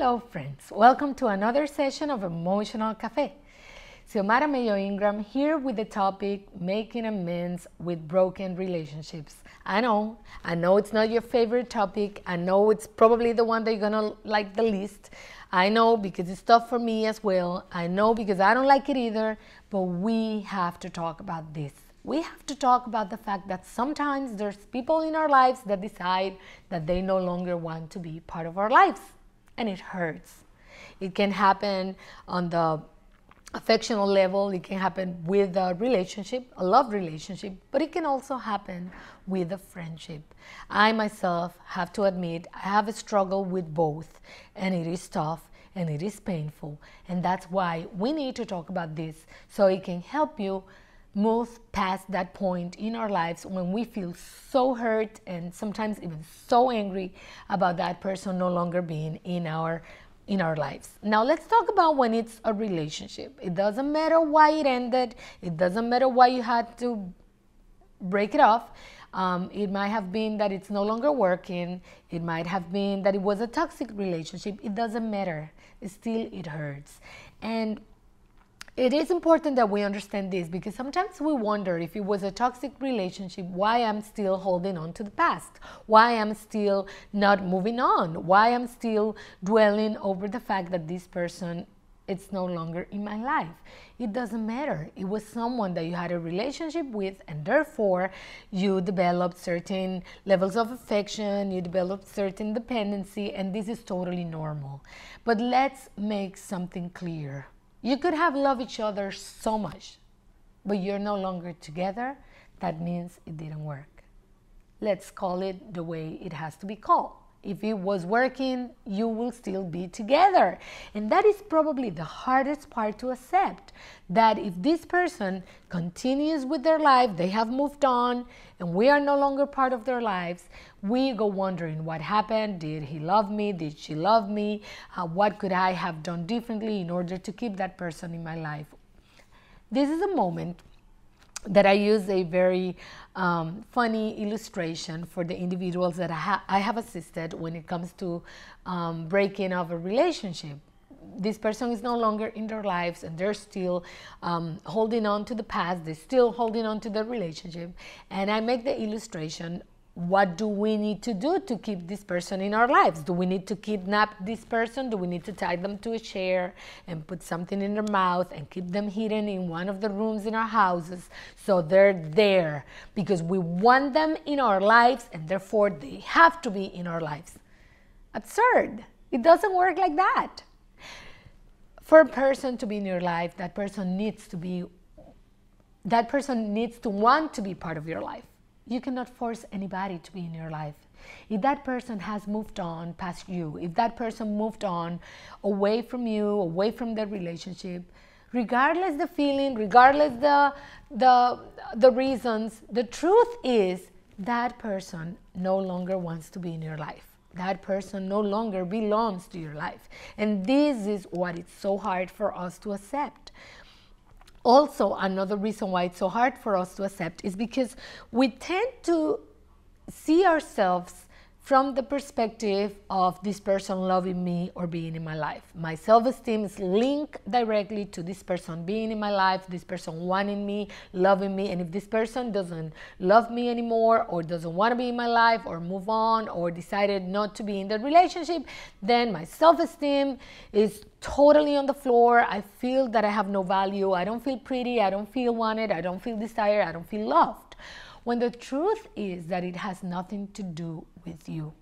Hello friends, welcome to another session of Emotional Café. Xiomara Mayo Ingram here with the topic making amends with broken relationships. I know it's not your favorite topic. I know it's probably the one that you're gonna like the least. I know because it's tough for me as well. I know because I don't like it either, but we have to talk about this. We have to talk about the fact that sometimes there's people in our lives that decide that they no longer want to be part of our lives. And it hurts. It can happen on the affectional level. It can happen with a relationship, a love relationship, but it can also happen with a friendship. I myself have to admit I have a struggle with both, and it is tough and it is painful. And that's why we need to talk about this so it can help you move past that point in our lives when we feel so hurt and sometimes even so angry about that person no longer being in our lives. Now let's talk about when it's a relationship. It doesn't matter why it ended. It doesn't matter why you had to break it off. It might have been that it's no longer working. It might have been that it was a toxic relationship. It doesn't matter. It hurts. And it is important that we understand this because sometimes we wonder if it was a toxic relationship, why I'm still holding on to the past, why I'm still not moving on, why I'm still dwelling over the fact that this person is no longer in my life. It doesn't matter. It was someone that you had a relationship with, and therefore you developed certain levels of affection, you developed certain dependency, and this is totally normal. But let's make something clear. You could have loved each other so much, but you're no longer together. That means it didn't work. Let's call it the way it has to be called. If it was working, you will still be together. And that is probably the hardest part to accept, that if this person continues with their life, they have moved on, and we are no longer part of their lives, we go wondering what happened. Did he love me? Did she love me? What could I have done differently in order to keep that person in my life? This is a moment that I use a very funny illustration for the individuals that I have assisted when it comes to breaking of a relationship. This person is no longer in their lives and they're still holding on to the past. They're still holding on to the relationship. And I make the illustration, what do we need to do to keep this person in our lives? Do we need to kidnap this person? Do we need to tie them to a chair and put something in their mouth and keep them hidden in one of the rooms in our houses so they're there because we want them in our lives and therefore they have to be in our lives? Absurd. It doesn't work like that. For a person to be in your life, that person needs to want to be part of your life. You cannot force anybody to be in your life. If that person has moved on past you, if that person moved on away from you, away from the relationship, regardless the feeling, regardless the reasons, the truth is that person no longer wants to be in your life. That person no longer belongs to your life. And this is what it's so hard for us to accept. Also, another reason why it's so hard for us to accept is because we tend to see ourselves from the perspective of this person loving me or being in my life. My self-esteem is linked directly to this person being in my life, this person wanting me, loving me. And if this person doesn't love me anymore or doesn't want to be in my life or move on or decided not to be in the relationship, then my self-esteem is totally on the floor. I feel that I have no value. I don't feel pretty. I don't feel wanted. I don't feel desired. I don't feel loved. When the truth is that it has nothing to do with you.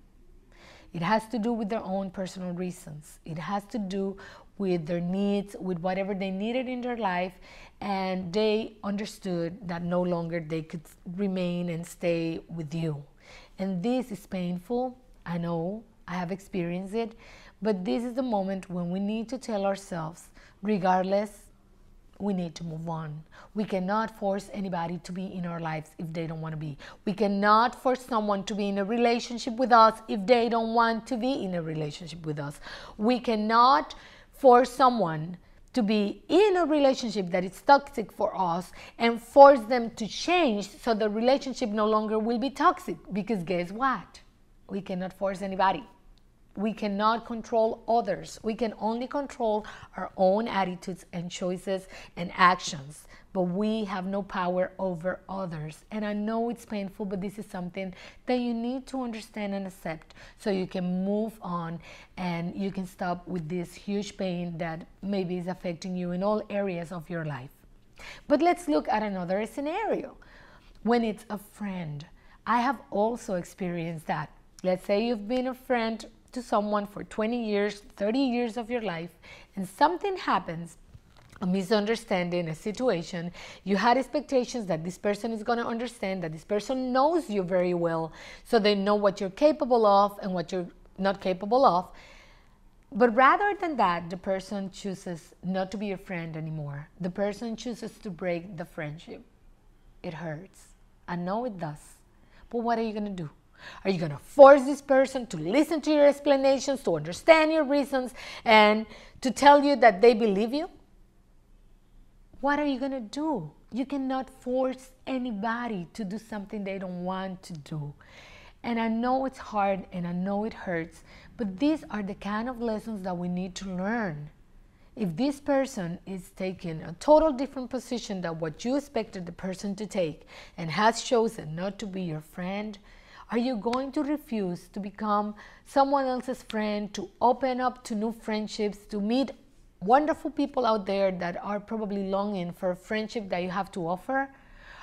It has to do with their own personal reasons. It has to do with their needs, with whatever they needed in their life, and they understood that no longer they could remain and stay with you. And this is painful. I know, I have experienced it, but this is the moment when we need to tell ourselves, regardless, we need to move on. We cannot force anybody to be in our lives if they don't want to be. We cannot force someone to be in a relationship with us if they don't want to be in a relationship with us. We cannot force someone to be in a relationship that is toxic for us and force them to change so the relationship no longer will be toxic. Because guess what? We cannot force anybody. We cannot control others. We can only control our own attitudes and choices and actions, but we have no power over others. And I know it's painful, but this is something that you need to understand and accept so you can move on and you can stop with this huge pain that maybe is affecting you in all areas of your life. But let's look at another scenario. When it's a friend, I have also experienced that. Let's say you've been a friend to someone for 20 years, 30 years of your life, and something happens, a misunderstanding, a situation. You had expectations that this person is going to understand, that this person knows you very well, so they know what you're capable of and what you're not capable of. But rather than that, the person chooses not to be your friend anymore. The person chooses to break the friendship. It hurts. I know it does. But what are you going to do? Are you going to force this person to listen to your explanations, to understand your reasons, and to tell you that they believe you? What are you going to do? You cannot force anybody to do something they don't want to do. And I know it's hard and I know it hurts, but these are the kind of lessons that we need to learn. If this person is taking a total different position than what you expected the person to take and has chosen not to be your friend, are you going to refuse to become someone else's friend, to open up to new friendships, to meet wonderful people out there that are probably longing for a friendship that you have to offer?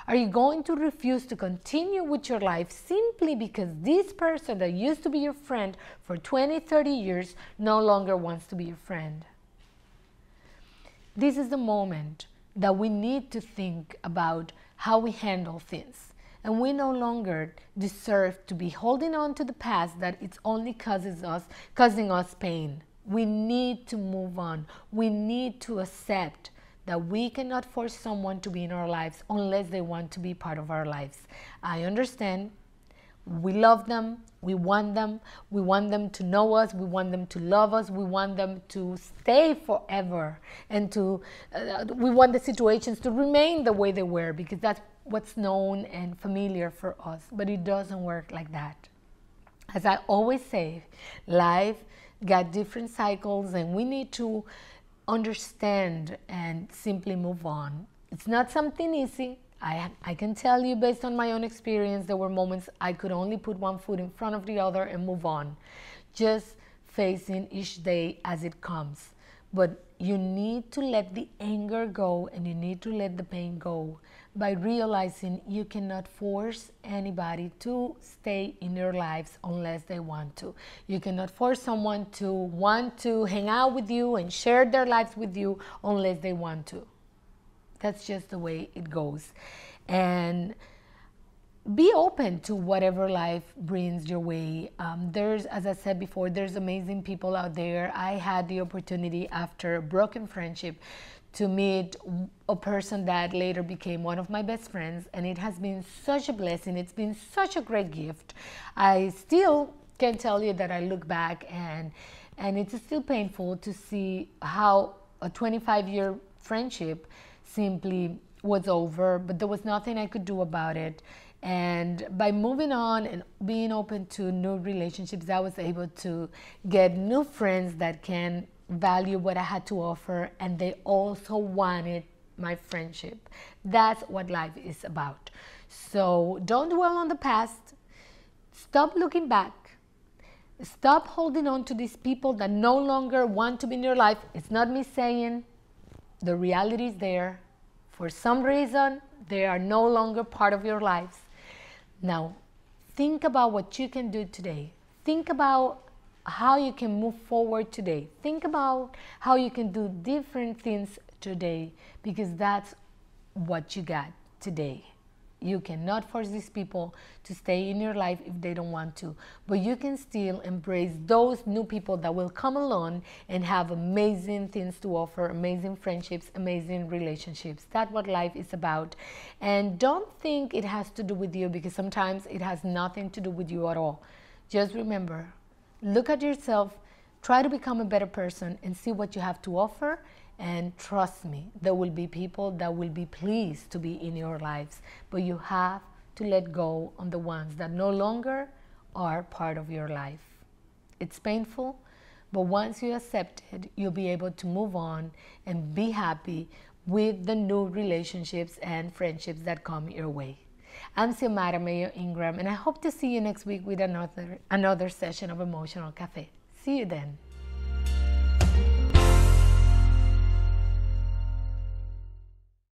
Are you going to refuse to continue with your life simply because this person that used to be your friend for 20, 30 years no longer wants to be your friend? This is the moment that we need to think about how we handle things. And we no longer deserve to be holding on to the past that it's only causing us pain. We need to move on. We need to accept that we cannot force someone to be in our lives unless they want to be part of our lives. I understand. We love them. We want them. We want them to know us. We want them to love us. We want them to stay forever. And we want the situations to remain the way they were, because that's what's known and familiar for us. But it doesn't work like that. As I always say, life got different cycles and we need to understand and simply move on. It's not something easy. I can tell you based on my own experience, there were moments I could only put one foot in front of the other and move on, just facing each day as it comes. But you need to let the anger go and you need to let the pain go by realizing you cannot force anybody to stay in your lives unless they want to. You cannot force someone to want to hang out with you and share their lives with you unless they want to. That's just the way it goes. And be open to whatever life brings your way. As I said before, there's amazing people out there. I had the opportunity after a broken friendship to meet a person that later became one of my best friends, and it has been such a blessing. It's been such a great gift. I still can tell you that I look back and it's still painful to see how a 25-year friendship simply was over, but there was nothing I could do about it. And by moving on and being open to new relationships, I was able to get new friends that can value what I had to offer, and they also wanted my friendship. That's what life is about. So don't dwell on the past. Stop looking back. Stop holding on to these people that no longer want to be in your life. It's not me saying, the reality is there. For some reason, they are no longer part of your lives. Now, think about what you can do today. Think about how you can move forward today. Think about how you can do different things today, because that's what you got today. You cannot force these people to stay in your life if they don't want to, but you can still embrace those new people that will come along and have amazing things to offer, amazing friendships, amazing relationships. That's what life is about. And don't think it has to do with you, because sometimes it has nothing to do with you at all. Just remember, look at yourself, try to become a better person and see what you have to offer. And trust me, there will be people that will be pleased to be in your lives, but you have to let go on the ones that no longer are part of your life. It's painful, but once you accept it, you'll be able to move on and be happy with the new relationships and friendships that come your way. I'm Xiomara Mayo Ingram, and I hope to see you next week with another session of Emotional Cafe. See you then.